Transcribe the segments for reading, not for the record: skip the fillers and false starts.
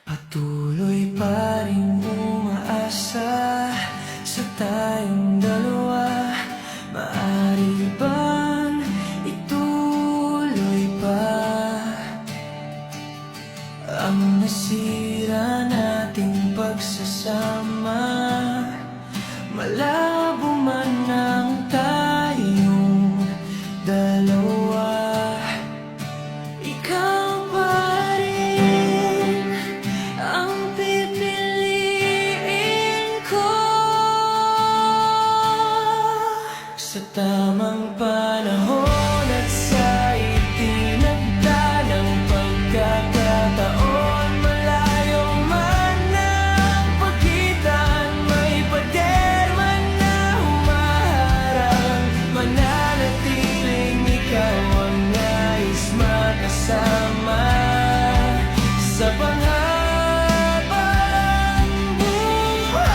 Patuloy pa rin umaasa sa tayong dalawa. Maaari bang ituloy pa ang nasira nating pagsasama? Malabo man ang tayong dalawa, ikaw pa rin ang pipiliin ko. Sa tamang panahon at sa itinagdaang pagkakataon, malayo man ang pagitan, may pader man na humaharang, mananatiling ikaw ang nais makasama sa panghabang buhay.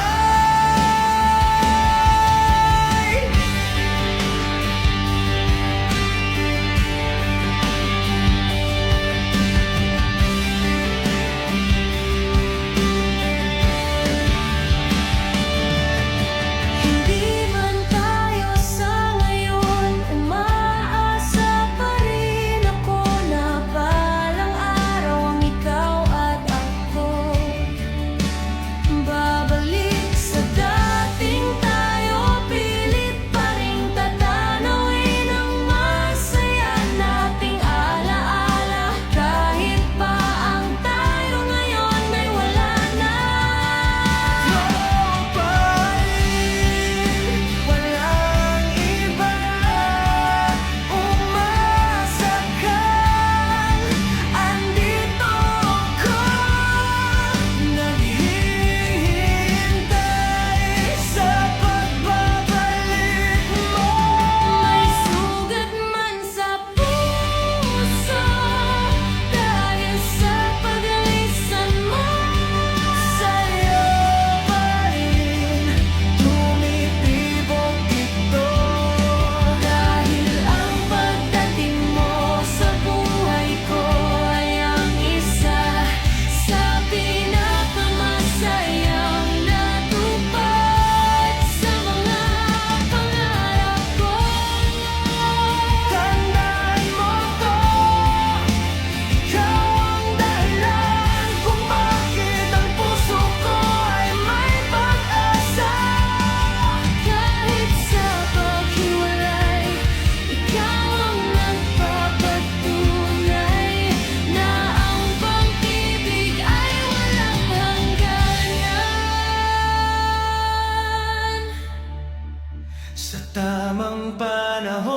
Hindi man tayo sa ngayon, umaasa pa rin ako na balang araw ang ikaw at ako babalik sa dating tayo. Pilit pa rin tatanawin ang masaya nating alaala, kahit pa ang tayo ngayon ay wala na. Ikaw pa rin, walang iba, umasa ka, andito ko, naghihintay sa pagbabalik mo. May sugat man sa puso dahil sa paglisan mo, sa'yo pa rin tumitibok ito. Dahil ang pagdating mo sa buhay ko ay ang isa sa pinakamasayang natupad sa mga pangarap ko. Tandaan mo to, ikaw ang dahilan kung bakit ang puso ko ay may pag-asa. Kahit sa paghiwalay, ikaw ang nagpapatunay na ang pag-ibig ay walang hangganan. Sa tamang panahon